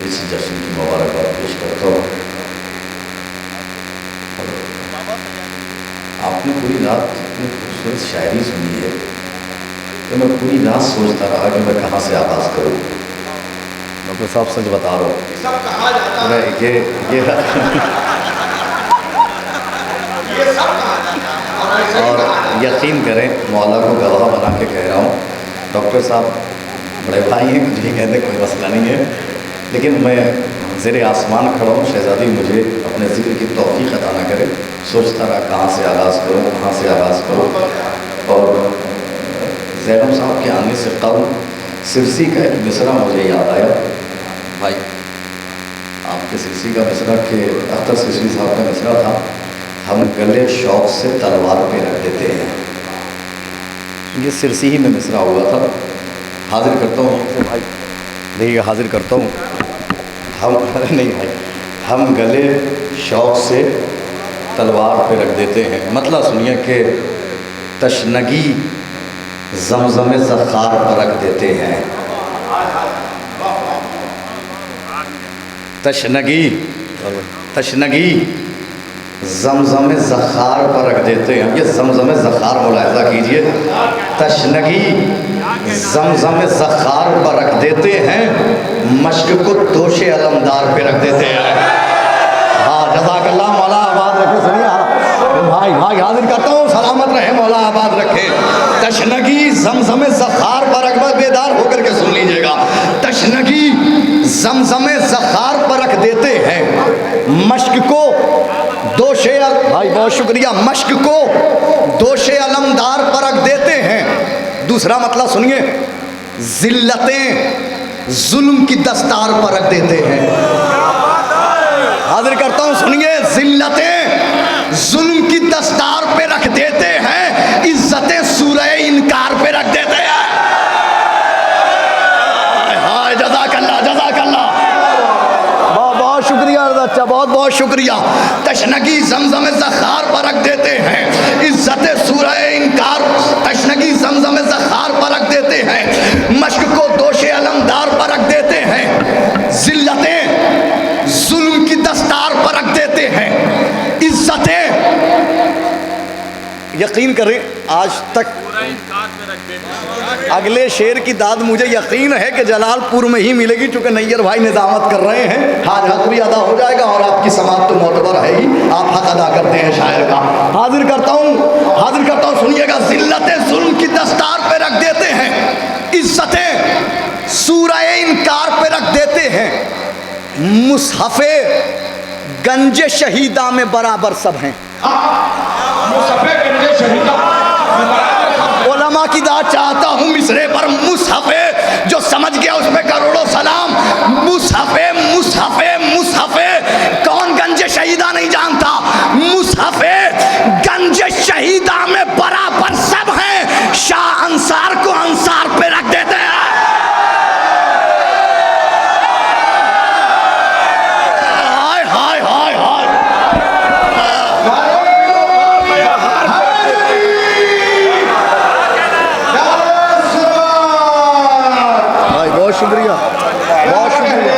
इस जश्न की मुबारकबाद पेश करता हूँ। आपने पूरी रात इतनी खूबसूरत शायरी सुनी है तो मैं पूरी रात सोचता रहा कि मैं कहाँ से आगाज़ करूँ। डॉक्टर साहब सच बता रहा हूँ, सब कहा जाता है, ये ये सब कहा जाता है और ऐसे ही और कहा जाता है। यकीन करें, मौला को गवाह बना के कह रहा हूँ, डॉक्टर साहब बड़े भाई हैं, कुछ भी कहने कोई मसला नहीं है, लेकिन मैं ज़ेरे आसमान खड़ा हूँ। शहज़ादी मुझे अपने ज़िक्र की तौफ़ीक़ अता न करे। सोचता रहा कहाँ से आगाज़ करूँ, कहाँ से आगाज़ करूँ। और ज़ैनब साहब के आने से कबल सिरसी का एक मिसरा मुझे याद आया। भाई आपके सिरसी का मिसरा के अख्तर सिरसी साहब का मिसरा था, हम गले शौक़ से तलवार पे रख देते हैं। ये सिरसी ही में मिसरा हुआ था। हाजिर करता हूँ से भाई, देखिए हाजिर करता हूँ। हम अरे नहीं भाई, हम गले शौक़ से तलवार पे रख देते हैं। मतलब सुनिए कि तशनगी ज़मज़म ज़ख़ार पर रख देते हैं। तशनगी तशनगी ज़मज़म ज़ख़ार पर रख देते हैं। ये ज़मज़म ज़ख़ार मुलाहिज़ा कीजिए, तशनगी ज़मज़म ज़ख़ार पर रख देते हैं, मश्क को दोशे अलमदार पे रख देते हैं। हाँ, जज़ाकल्लाह, मौला आबाद रखे। सुनिए भाई हाजिर करता हूँ, सलामत रहे, मौला आबाद रखे। तशनगी ज़मज़म ज़ख़ार पर रख, बेदार होकर के सुन लीजिएगा। तशनगी ज़मज़म ज़ख़ार पर रख देते हैं, मश्क को दोशे, भाई बहुत शुक्रिया, मश्क को दोशे अलमदार पर रख देते हैं। दूसरा मतलब सुनिए, ज़िल्लतें जुल्म की दस्तार पर रख देते हैं। हाजिर करता हूँ, सुनिए, ज़िल्लतें जुल्म की दस्तार पे रख देते हैं, इज्जतें सूरह इनकार पे रख देते हैं। हाय जज़ाकल्लाह जज़ाकल्लाह, बहुत शुक्रिया अच्छा, बहुत बहुत शुक्रिया। तशनगी ज़मज़म ज़ख़ार पर रख देते हैं, इज्जतें सूरह इनकार, तशनगी ज़मज़म ज़ख़ार पर रख देते हैं, मश्क को दोशे अलमदार पर रख देते हैं, ज़िल्लतें जुल्म की दस्तार पर रख देते हैं, इज्जतें, यकीन करें आज तक अगले शेर की दाद मुझे यकीन है कि जलालपुर में ही मिलेगी, चूँकि नैयर भाई निज़ामत कर रहे हैं। हाज हक भी अदा हो जाएगा और आपकी समात तो मोतबर है ही, आप हक अदा करते हैं शायर का। हाजिर करता हूँ, सुनिएगा, ज़िल्लतें जुल्म की दस्तार पे रख देते हैं, इज्जतें सूरह इनकार पे रख देते हैं, मुसहफ़े गंजे शहीदा में बराबर सब हैं। उलमा की दाद चाहता हूँ मिसरे पर, मुसहफ़े जो समझ गया उस पे करोड़ों सलाम। मुसहफ़े मुसहफ़े मुसहफ़े, कौन गंजे शहीदा नहीं जानता? मुसहफ़े गंजे शहीदा में बराबर सब हैं, शाह अंसार को अंसार पे रख देते हैं। शुक्रिया, बहुत शुक्रिया,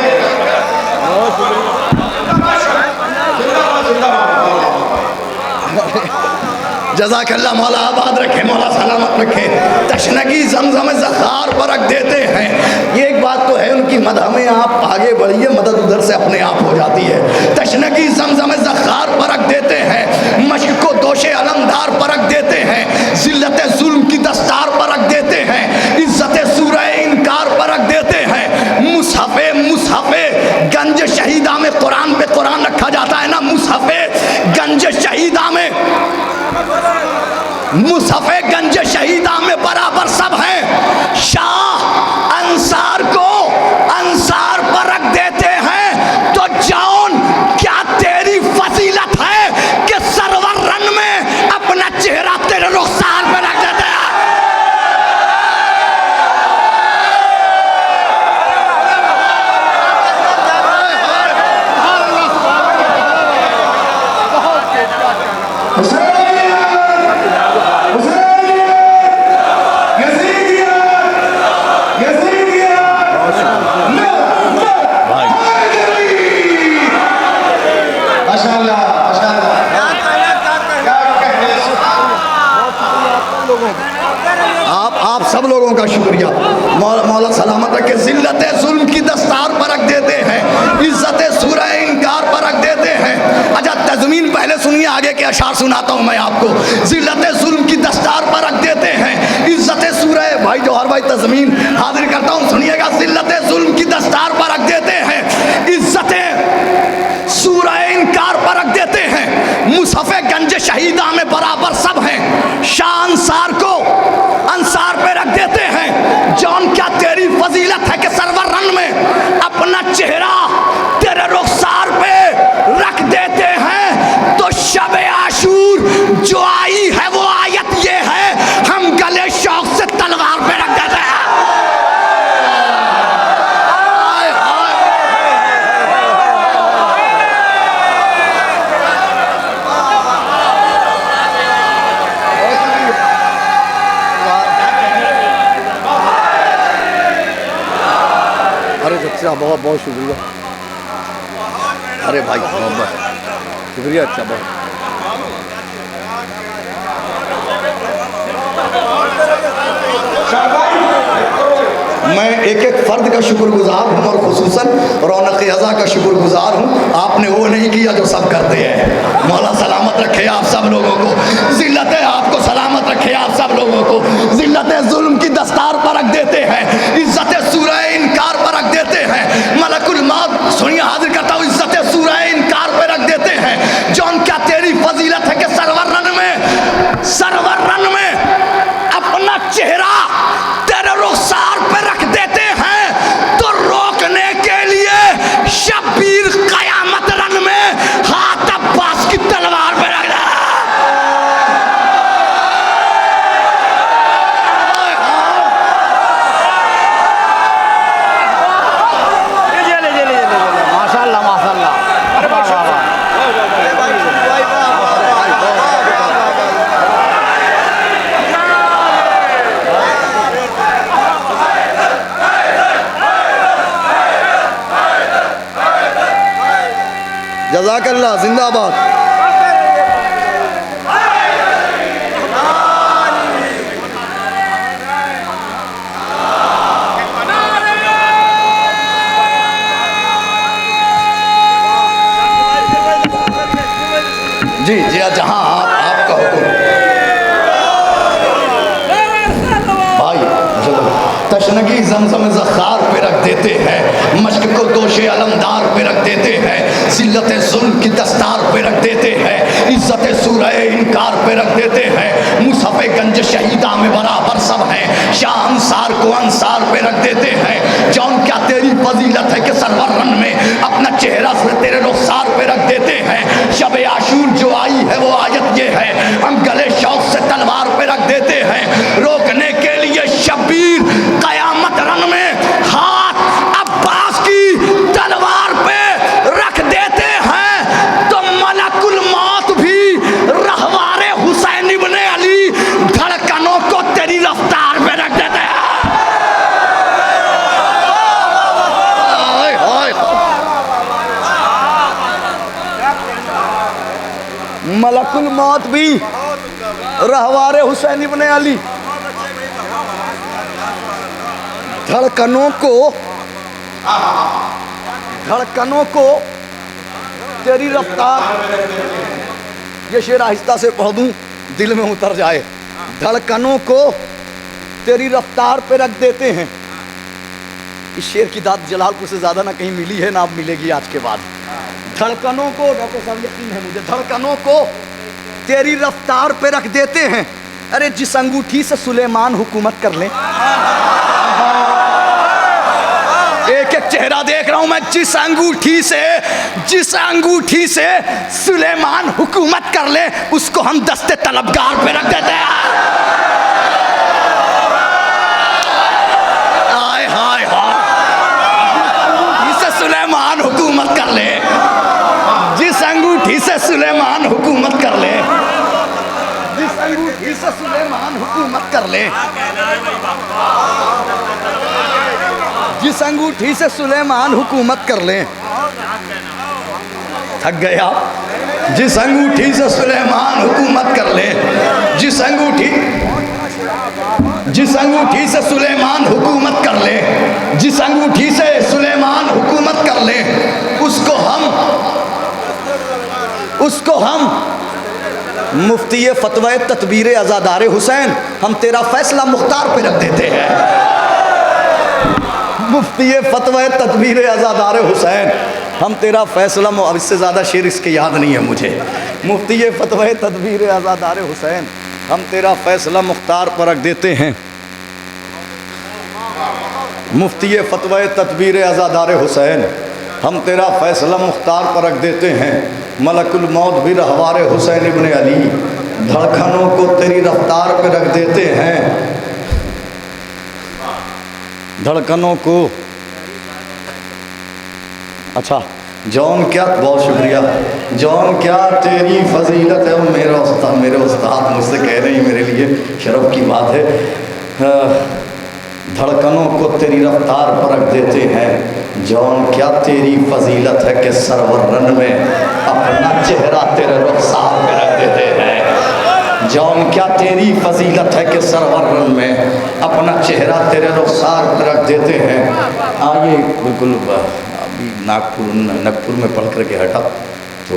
बहुत शुक्रिया। जज़ाकल्लाह, मौला आबाद रखे, मौला सलामत रखे। तशनगी ज़मज़म ज़ख़ार पर रख देते हैं। ये एक बात तो है उनकी मदह में, आप आगे बढ़िए, मदद उधर से अपने आप हो जाती है। तशनगी ज़मज़म ज़ख़ार पर रख देते हैं, मश्क को दोशे अलमदार पर रख देते हैं, ज़िल्लत जुल्म की दस्तार पर रख देते हैं, इज्जत सूरह इनकार पर रख देते हैं, मुसहफ़े मुसहफ़े गंज शहीदा में कुरान पे कुरान रखा जाता है ना, मुसहफ़े गंज शहीदा में, मुसहफ़े गंज शहीदा में बराबर सब हैं, शाह अंसार को अंसार पर रख देते हैं। तो जौन क्या तेरी फजीलत है कि सरवर रन में अपना चेहरा तेरे रुखसार पे रख देते हैं। आगे के अशार सुनाता हूँ मैं आपको। जिल्लत जुल्म की दस्तार पर रख देते हैं इज्जत सूरह, भाई जौहर भाई तज़मीन हाजिर करता हूँ, सुनिएगा। जिल्लत जुल्म की दस्तार पर रख देते हैं इज्जत सूरह इनकार पर रख देते हैं। मुसफ़े गंज शहीदा में बराबर सब हैं। शाह अंसार को अंसार पे रख देते हैं। जौन क्या तेरी फजीलत है कि सरवर रन में अपना चेहरा तेरे रुखसार पे रख देते हैं। तो शब आशूर जो आई है वो आयत ये है, हम गले शौक से तलवार पे रख देते हैं। अच्छा, बहुत बहुत शुक्रिया। अरे भाई मोहम्मद शुक्रिया, अच्छा बहुत। मैं एक एक फ़र्द का शुक्रगुजार हूँ और खुसूसन रौनक अज़ा का शुक्रगुजार हूँ। आपने वो नहीं किया जो सब करते हैं। मौला सलामत रखे आप सब लोगों को, ज़िल्लत आपको सलामत रखे आप सब लोगों को। ज़िल्लत जुल्म की दस्तार पर रख देते हैं, इज़्ज़त सूरह इनकार पर रख देते हैं। मलकुल मौत सुनिए हाजिर करता हूँ, इज़्ज़त सूरह इनकार पर रख देते हैं। जौन क्या तेरी फजीलत है कि सरवर रन में अपना चेहरा तेरे रुखसार पे रख देते हैं। तो रोकने के लिए शब्बीर कयामत रन में हाथ अब्बास की तलवार पे रख दे। माशाल्लाह माशाल्लाह। जज़ाकल्लाह, जिंदाबाद। जी जी, जहाँ आपका हुक्म भाई। तशनगी जमजम ज़ख़ार पे रख देते हैं, मश्क को दोषे अलमदार पे रख देते हैं। ज़िल्लत जुल्म की दस्तार पे रख देते हैं, इज़्ज़त सूरह इनकार पे रख देते हैं। मुसफ़े गंज शहीदा में बराबर सब हैं। शाह अंसार को अंसार पे रख देते हैं। जौन क्या तेरी फजीलत है कि सरवर रन में अपना चेहरा से तेरे रुखसार पे रख देते हैं। शब आशूर जो आई है वो आयत ये है, हम गले शौक से तलवार पे रख देते हैं। रोकने के लिए शब्बीर कयामत रन में हाथ अब्बास की तलवार पे रख देते हैं। तो मलकुल मौत भी रहवारे हुसैन इब्ने अली धड़कनों को तेरी रफ्तार पे रख देते हैं। मलकुल मौत भी रहवारे हुसैन इब्ने अली धड़कनों को तेरी रफ्तार। ये शेर आहिस्ता से पढ़ दूं, दिल में उतर जाए। धड़कनों को तेरी रफ्तार पे रख देते हैं। इस शेर की दाद जलालपुर से ज़्यादा ना कहीं मिली है ना अब मिलेगी आज के बाद। धड़कनों को, डॉक्टर साहब यकीन है मुझे, धड़कनों को तेरी रफ्तार पे रख देते हैं। अरे जिस अंगूठी से सुलेमान हुकूमत कर ले, एक एक चेहरा देख रहा हूं मैं। जिस अंगूठी से सुलेमान हुकूमत कर ले, उसको हम दस्ते तलबगार पे रख देते हैं। हाय हाय हाय, जिस सुलेमान हुकूमत कर ले, जिस अंगूठी से सुलेमान हुकूमत कर ले, जिस अंगूठी से सुलेमान हुकूमत कर ले, जिस अंगूठी से सुलेमान हुकूमत कर ले। थक गए आप? जिस अंगूठी से सुलेमान हुकूमत कर ले, जिस अंगूठी से सुलेमान हुकूमत कर ले, जिस अंगूठी से सुलेमान हुकूमत कर ले, उसको हम मुफ्ती फतवा तदबीर अज़ादार हुसैन, हम तेरा फैसला मुख्तार पे रख देते हैं। मुफ्ती फतवा तदबीर अज़ादार हुसैन, हम तेरा फैसला, अब इससे ज़्यादा शेर इसके याद नहीं है मुझे। मुफ्ती फतवा तदबीर अज़ादार हुसैन, हम तेरा फैसला मुख्तार पर रख देते हैं। मुफ्ती फतवा तदबीर अज़ादार हुसैन, हम तेरा फैसला मुख्तार पर रख देते हैं। मलकुल मौत भी रहवार हुसैन इब्न अली, धड़कनों को तेरी रफ्तार पे रख देते हैं। धड़कनों को, अच्छा जौन क्या, बहुत शुक्रिया, जौन क्या तेरी फजीलत है। मेरे उस्ताद मुझसे कह रहे हैं, मेरे लिए शर्फ की बात है। धड़कनों को तेरी रफ्तार पर रख देते हैं। जौन क्या तेरी फजीलत है कि सरवरन में अपना चेहरा तेरे रुखसार पे रख देते हैं। जौन क्या तेरी फजीलत है कि सरवरन में अपना चेहरा तेरे रुखसार पे रख देते हैं। आइए, बिल्कुल अभी नागपुर में पढ़ कर के हटा तो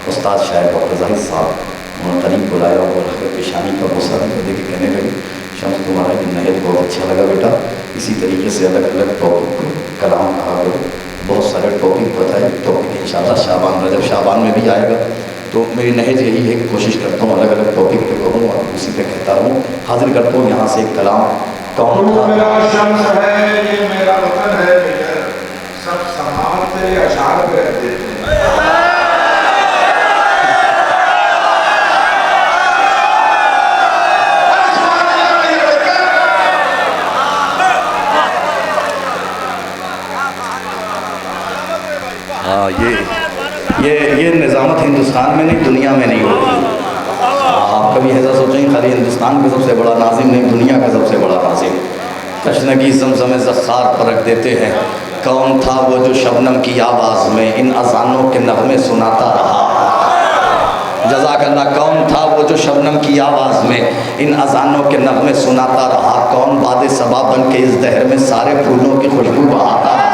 उस्ताद शायद डॉक्टर ज़ाहिद साहब उन्होंने करीब बुलाया और पेशानी का गुस्सा देखिए कहने लगे, शम्स तुम्हारा ये नहज बहुत अच्छा लगा बेटा, इसी तरीके से अलग अलग टॉपिक कलाम कहा करो, बहुत सारे टॉपिक बताए। टॉपिक इंशाल्लाह शाबान रजब शाबान में भी आएगा। तो मेरी नहज यही है कि कोशिश करता हूँ अलग अलग टॉपिक पे कहूँ और उसी पे कहता हूँ। हाजिर करता हूँ यहाँ से एक कलाम, कौन था मेरा शम्स है, ये मेरा वतन है, सब समाज तेरे अशार पे रख देते हैं। हाँ, ये निज़ामत हिंदुस्तान में नहीं, दुनिया में नहीं होती। आप कभी ऐसा सोचेंगे खाली हिंदुस्तान का सबसे बड़ा नाजिम नहीं, दुनिया का सबसे बड़ा नाजिम। तशनगी ज़मज़म ज़ख़ार पर रख देते हैं। कौन था वो जो शबनम की आवाज़ में इन अज़ानों के नग़मे सुनाता रहा। जज़ाकल्लाह। कौन था वो जो शबनम की आवाज़ में इन अज़ानों के नग़मे सुनाता रहा। कौन बादे सबा बन के इस दहर में सारे फूलों की खुशबू बहाता रहा।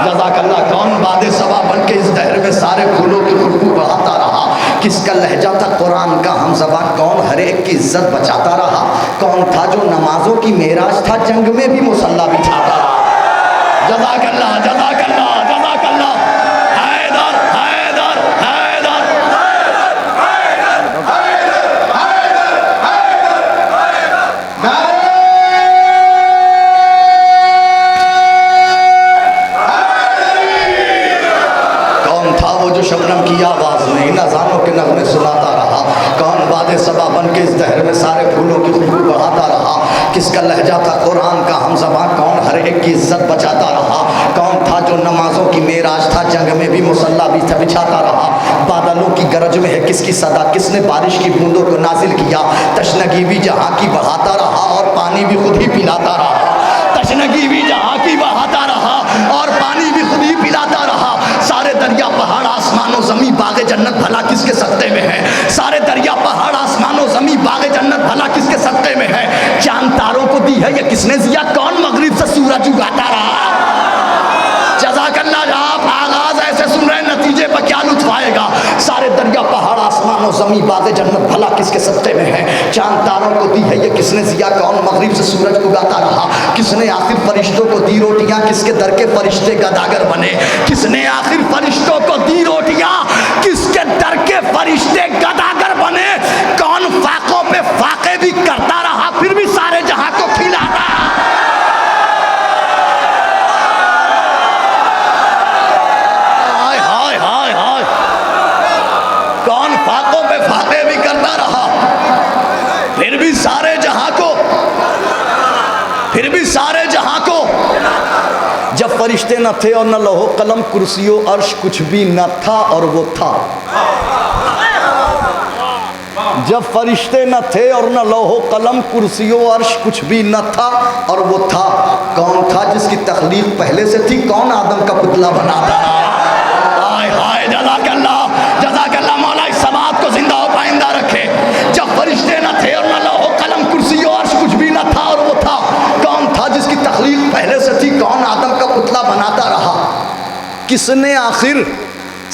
जज़ाकल्लाह। कौन बादे सबा बन के इस दहर में सारे फूलों की खुशबू बढ़ाता रहा। किसका लहजा था कुरान का हम ज़बान, कौन हर एक की इज्जत बचाता रहा। कौन था जो नमाजों की मेराज था, जंग में भी मुसल्ला बिछाता रहा। जज़ाकल्लाह, जज़ाकल्लाह, जज़ाकल्लाह। हैदर, हैदर, हैदर, शबनम की आवाज़ में इन अज़ानों के नग़मे सुनाता रहा। कौन बादे सबा बन के इस दहर में सारे फूलों की खुशबू बढ़ाता रहा। किसका लहजा था कुरान का हम ज़बान, कौन हर एक की इज्जत बचाता रहा। कौन था जो नमाजों की मेराज था, जंग में भी मुसल्ला बिछाता रहा। बादलों की गरज में है किसकी सदा, किसने बारिश की बूंदों को नाजिल किया। तशनगी भी जहाँ की बहाता रहा और पानी भी खुद ही पिलाता रहा। तशनगी भी जहाँ की बहाता रहा और पानी भी खुद ही पिलाता रहा। सारे दरिया पहाड़ आसमानों ज़मीं बाग़े जन्नत भला किसके सत्ते में है। सारे दरिया पहाड़ आसमानों ज़मीं बाग़े जन्नत भला किसके सत्ते में है। चांद तारों को दी है ये किसने दिया, कौन मगरिब से सूरज उगाता रहा। जज़ाकल्लाह। आप आगाज़ ऐसे सुन रहे हैं, नतीजे पर क्या लुत्फ़ आएगा। सारे दरिया पहाड़ आसमानों ज़मीं बाग़े जन्नत भला किसके सत्ते में है। चांद तारों को दी है ये किसने दिया, कौन मगरिब से सूरज उगाता रहा। किसने आखिर फरिश्तों को दी रोटियां, किसके दर के फरिश्ते गदागर बने। किसने आखिर फरिश्तों को दी रोटियां, किसके दर के फरिश्ते गदागर बने। कौन फाकों पे फाके भी करता रहा फिर भी सारे जहां को खिलाता। हाय हाय हाय हाय। कौन फाकों पे फाके भी करता रहा फिर भी सारे जहां को, फिर भी सारे जहां को। जब फरिश्ते न थे और न लौह कलम कुर्सियों अर्श कुछ भी न था और वो था। जब फरिश्ते न थे और न लौह कलम कुर्सियों अर्श कुछ भी न था और वो था। कौन था जिसकी तख्लीक पहले से थी, कौन आदम का पुतला बनाता रहा। हाय हाय। जज़ाकल्लाह, जज़ाकल्लाह। मौला इस समात को जिंदा और पाइंदा रखे। जब फरिश्ते न थे और न लौह कलम कुर्सियों अर्श कुछ भी न था और वो था। कौन था जिसकी तख्लीक पहले से थी, कौन आदम का पुतला बनाता रहा। किसने आखिर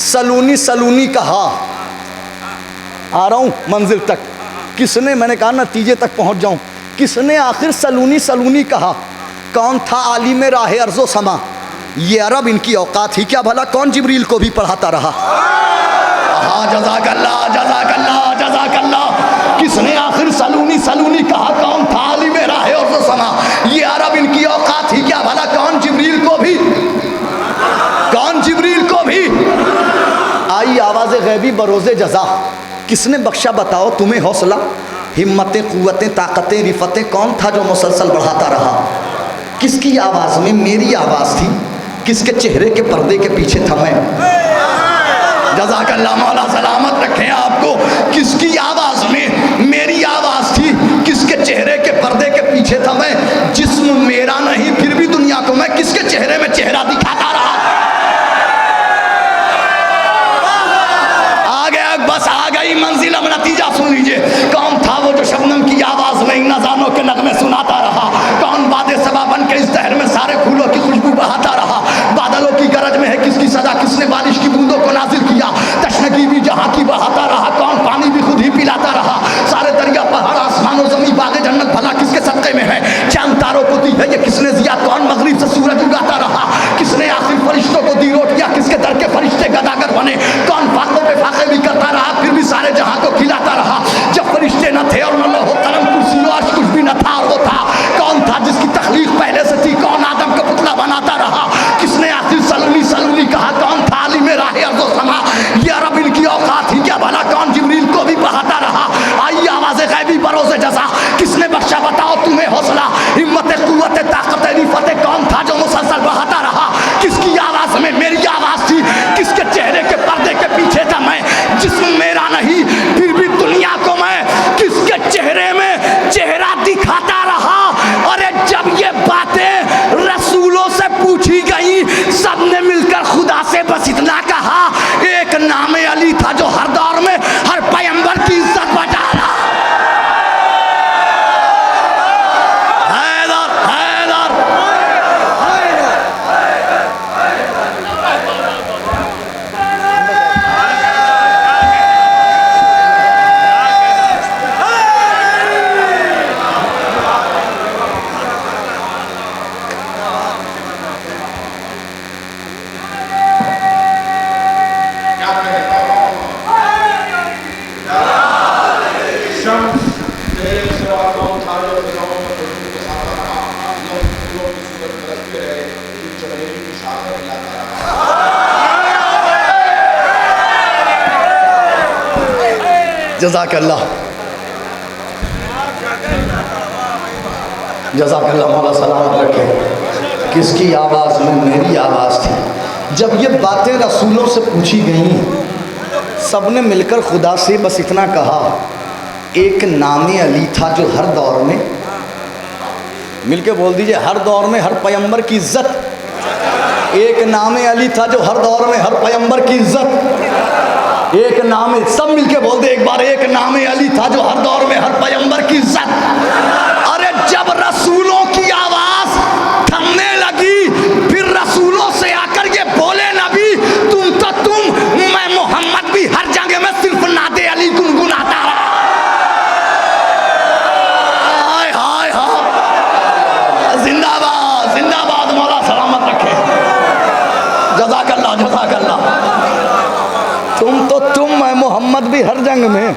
सलूनी सलूनी कहा। आ रहा हूँ मंजिल तक। किसने, मैंने कहा नतीजे तक पहुँच जाऊँ, किसने आखिर सलूनी सलूनी कहा? कौन था आलिम राह अर्ज़ो समा? ये अरब इनकी औकात ही क्या भला, कौन जिब्रील को भी पढ़ाता रहा? हाँ, जज़ाकल्लाह जज़ाकल्लाह जज़ाकल्लाह। किसने आखिर सलूनी सलूनी कहा? कौन था आलिम राह अर्ज़ो समा? ये अरब इनकी औकात ही क्या भला, कौन जिब्रील को भी, कौन जिब्रील को भी? आई आवाज़ गैबी बरोज़े जज़ा, किसने बख्शा बताओ तुम्हें हौसला? हिम्मतें, क़ुव्वतें, ताकतें, रिफ़तें, कौन था जो मुसलसल बढ़ाता रहा? किसकी आवाज़ में मेरी आवाज़ थी? किसके चेहरे के पर्दे के पीछे था मैं? जज़ाकल्लाह, मौला सलामत रखें आपको। किसकी आवाज़ में मेरी आवाज़ थी? किसके चेहरे के पर्दे के पीछे था मैं? जिस्म मेरा नहीं फिर भी दुनिया को मैं किसके चेहरे में चेहरा दिखाता रहा? आ गया, बस आ गई मंजिल, अब नतीजा सुन लीजिए। कौन था वो जो शबनम की आवाज़ में इन नज़ारों के नगमे सुनाता रहा? कौन बादे सबा बन के इस शहर में सारे फूलों की खुशबू बहाता रहा? बादलों की गरज में है किसकी सजा? किसने बारिश की बूंदों को नाजिल किया? तशनगी भी जहाँ की बहाता रहा। कौन पानी भी खुद ही पिलाता रहा? सारे दरिया, पहाड़, आसमान और ज़मीन, बाग़े जन्नत भला किसके सदक़े में है? चांद तारों को दी है ये किसने दिया? कौन मगरिब से सूरज उगाता रहा? किसने आखिर फरिश्तों को दी रोटियाँ? किसके दर के फरिश्ते गदागर बने? कौन फाकों पे फाके भी करता रहा फिर भी सारे जहाँ को खिलाता रहा? जब फरिश्ते न थे और न लौह कलम कुर्सी अर्श कुछ भी न था, और वो था कौन था जिसकी तख्लीक पहले से थी? कौन आदम का पुतला बनाता रहा? किसने आखिर सलूनी सलूनी कहा? कौन था आलिम राह अर्ज़ो समा? ये अरब इनकी औकात ही क्या भला, कौन जिब्रील को भी बहाता रहा? आई आवाज़ गैबी बरोज़े जज़ा, किसने बख्शा बताओ तुम्हें हौसला? हिम्मत, क़ुव्वत, ताकत, रिफ़त, कौन था जो मुसलसल बहाता रहा? किसकी आवाज़ में मेरी आवाज़ थी? किसके चेहरे के पर्दे के पीछे था मैं? जिस्म मेरा नहीं फिर भी दुनिया को मैं किसके चेहरे में चेहरा दिखाता रहा? अरे जब ये बातें रसूलों से पूछी गई, सबने मिलकर खुदा से बस इतना कहा, एक नाम अली था जो हर दौर में हर पैगंबर की इज्जत बचा रहा। हैदर हैदर क्या कहता हूँ? शम्स तेरे सिवा कौन था जो फिरौन में खुशबू के साथ रहा? लोग फूलों की सूरत तरसते रहे, फिर चमेली की शाखें हिलाता रहा। जज़ाकल्लाह जज़ाकल्लाह, मौला सलामत रखे। किसकी आवाज़ में मेरी आवाज़ थी? जब ये बातें रसूलों से पूछी गईं, सबने मिलकर खुदा से बस इतना कहा, एक नाम अली था जो हर दौर में, मिलके बोल दीजिए, हर दौर में हर पैगंबर की इज्जत। एक नाम अली था जो हर दौर में हर पैगंबर की इज्जत। एक नाम, सब मिलके बोल दे एक बार, एक नाम अली था जो हर दौर में हर पैगंबर की इज्जत। अरे जब रसूलों की आवाज़ थमने लगी, फिर रसूलों से आकर ये बोले नबी, तुम तो तुम, मैं मोहम्मद भी हर जगह में सिर्फ नादे अली गुनगुनाता रहा। हाय हाय हाय, जिंदाबाद जिंदाबाद, मौला सलामत रखे। जज़ाकल्लाह जज़ाकल्लाह। तुम तो तुम, मैं मोहम्मद भी हर जंग में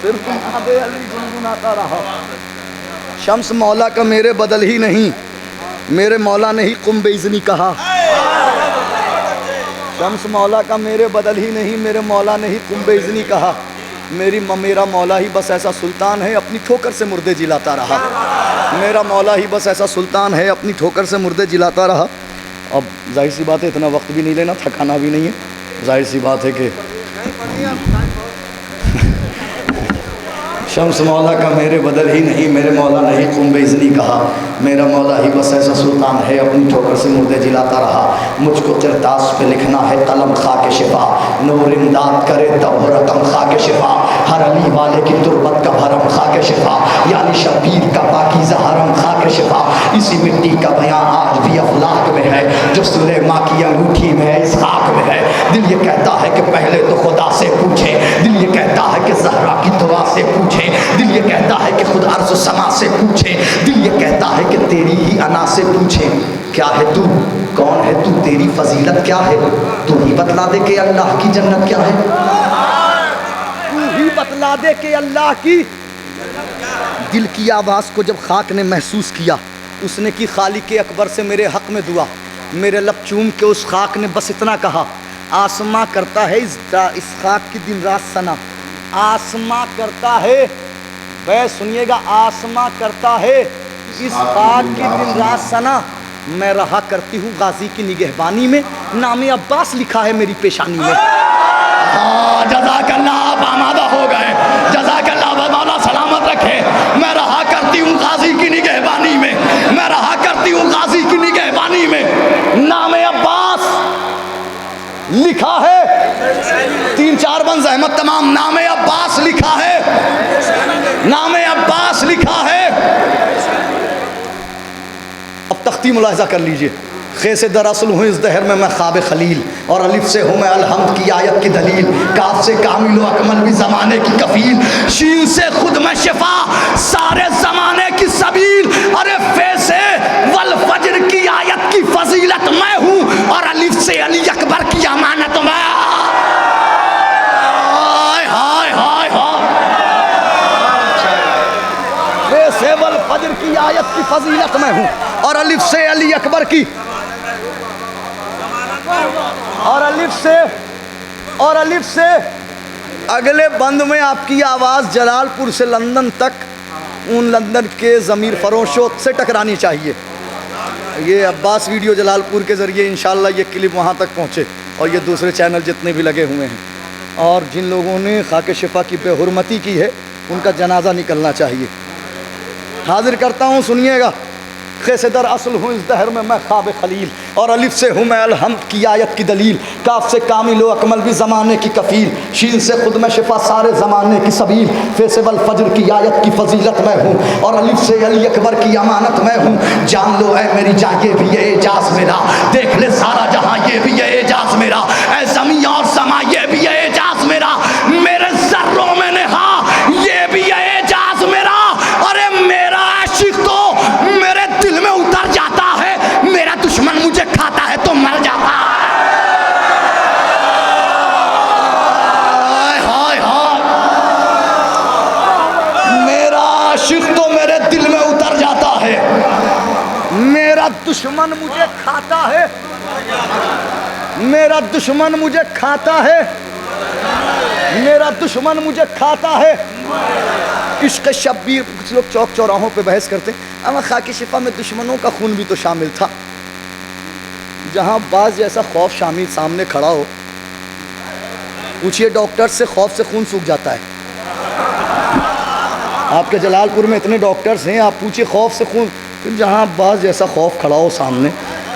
सिर्फ नादे अली गुनगुनाता रहा। शम्स मौला का मेरे बदल ही नहीं, मेरे मौला ने ही कुम बेइज़्नी कहा। शम्स मौला का मेरे बदल ही नहीं, मेरे मौला ने ही कुम बेइज़्नी कहा। मेरा मौला ही बस ऐसा सुल्तान है, अपनी ठोकर से मुर्दे जिलाता रहा। मेरा मौला ही बस ऐसा सुल्तान है, अपनी ठोकर से मुर्दे जिलाता रहा। अब जाहिर सी बात है, इतना वक्त भी नहीं लेना, थकाना भी नहीं है। जाहिर सी बात है कि शम्स मौला का मेरे बदल ही नहीं, मेरे मौला ने ही कुम बेइज़्नी कहा। मेरा मौला ही बस ऐसा सुल्तान है, अपनी ठोकर से मुर्दे जिलाता रहा। मुझको किरतास पे लिखना है कलम खा के शिफा, नूर इमदाद करे तब रकम खा के शिफा, हर अली वाले की तुरबत का भरम खा के शिफा, यानी शबीर का पाकीज़ा हरम खा के शिफा। इसी मिट्टी का बयां आज भी अफलाक में है, जो सूरे माँ की अंगूठी में है, इस खाक में है। दिल ये कहता है कि पहले तो खुदा से पूछे, दिल ये कहता है कि ज़हरा की दुआ से पूछे, दिल ये कहता है कि खुद अर्ज़ समा से पूछे, दिल ये कहता है कि तेरी ही अना से पूछे। क्या है तू, कौन है तू, तेरी फजीलत क्या है, तू ही बतला दे कि अल्लाह की जन्नत क्या है। तू ही बतला दे कि अल्लाह की। दिल की आवाज़ को जब खाक ने महसूस किया, उसने की खालिक अकबर से मेरे हक़ में दुआ। मेरे लब चूम के उस खाक ने बस इतना कहा, आसमां करता है इस खाक की दिन रात सना। आसमां करता है, वह सुनिएगा, आसमां करता है इस खाक की दिन रात सना। मैं रहा करती हूँ गाजी की निगहबानी में, नाम अब्बास लिखा है मेरी पेशानी में। जज़ाकल्लाह, आप आमादा हो गए, जज़ाकल्लाह, मौला सलामत रखे। मैं रहा करती हूँ गाजी की निगहबानी में, मैं रहा करती हूँ गाजी की निगहबानी में, नाम अब्बास लिखा है। 3-4 बंद अहमद तमाम, नाम अब्बास लिखा है, नाम अब्बास लिखा है। अब तख्ती मुलाहिज़ा कर लीजिए। खे से दरअसल हूँ इस दहर में मैं ख्वाब खलील, और अलिफ से हूँ मैं अलहम्द की आयत की दलील, काफ से कामिल व अकमल भी ज़माने की कफ़ील, शीन से खुद मैं शिफा सारे ज़माने की सबील। अरे फे से वल फजर की आयत की फजीलत मैं हूँ, और अलिफ से अली अकबर की अमानत मैं। हाय हाय हाय हाय, फे से वल फजर की आयत की फजीलत मैं हूँ, और अलिफ से अली अकबर की, और अलिफ से अगले बंद में आपकी आवाज़ जलालपुर से लंदन तक उन लंदन के ज़मीर फरोशों से टकरानी चाहिए। ये अब्बास वीडियो जलालपुर के ज़रिए इंशाल्लाह ये क्लिप वहाँ तक पहुँचे, और ये दूसरे चैनल जितने भी लगे हुए हैं। और जिन लोगों ने खाके शिफा की बेहुरमती की है, उनका जनाजा निकलना चाहिए। हाजिर करता हूँ, सुनिएगा। खे से दरअसल हूँ इस दहर में मैं ख्वाब खलील, और अलिफ से हूँ मैं अलहम्द की आयत की दलील, काफ से कामिल व अकमल भी ज़माने की कफ़ील, शीन से खुद में शिफा सारे ज़माने की सबील, फे से वल फजर की आयत की फजीलत मैं हूँ, और अलिफ से अली अकबर की अमानत मैं हूँ। जान लो ऐ मेरी जान ये भी है एजाज़ मेरा, देख ले सारा जहाँ ये भी है एजाज़ मेरा, ऐ ज़मीं और समा ये भी है एजाज़ मेरा, मेरे ज़र्रों में नेहा ये भी है एजाज़ मेरा। अरे मेरा आशिक तो मेरे दिल में उतर जाता है, मेरा दुश्मन मुझे खाता है तो मर जाता है। हाय हाय, मेरा आशिक तो मेरे दिल में उतर जाता है, मेरा दुश्मन मुझे खाता है, मेरा दुश्मन मुझे खाता है, मेरा दुश्मन मुझे खाता है। इश्क शब्बीर, कुछ लोग चौक चौराहों पे बहस करते हैं, अमा खाकी शिफा में दुश्मनों का खून भी तो शामिल था। जहाँ बाज जैसा खौफ शामिल सामने खड़ा हो, पूछिए डॉक्टर से, खौफ से खून सूख जाता है। आपके जलालपुर में इतने डॉक्टर्स हैं, आप पूछिए खौफ से खून, जहाँ बाज जैसा खौफ खड़ा हो सामने।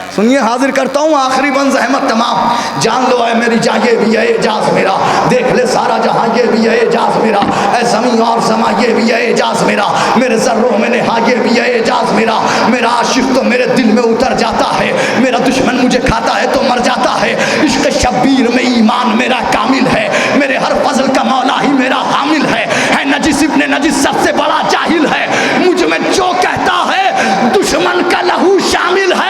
सुनिए, हाजिर करता हूँ आखिरी बंद अहमद तमाम। जान लो है मेरी जान ये भी है एजाज़ मेरा, देख ले सारा जहाँ ये भी है एजाज़ मेरा, ऐ ज़मीं और समा ये भी है एजाज़ मेरा, मेरे ज़र्रों में नेहा ये भी है एजाज़ मेरा, मेरा आशिक तो मेरे दिल में उतर जाता है, मेरा दुश्मन मुझे खाता है तो मर जाता है। इश्क शब्बीर में ईमान मेरा कामिल है, मेरे हर फजल का मौला ही मेरा हामिल है नजिस इब्ने नजिस सबसे बड़ा जाहिल है, मुझ में जो कहता है दुश्मन का लहू शामिल है।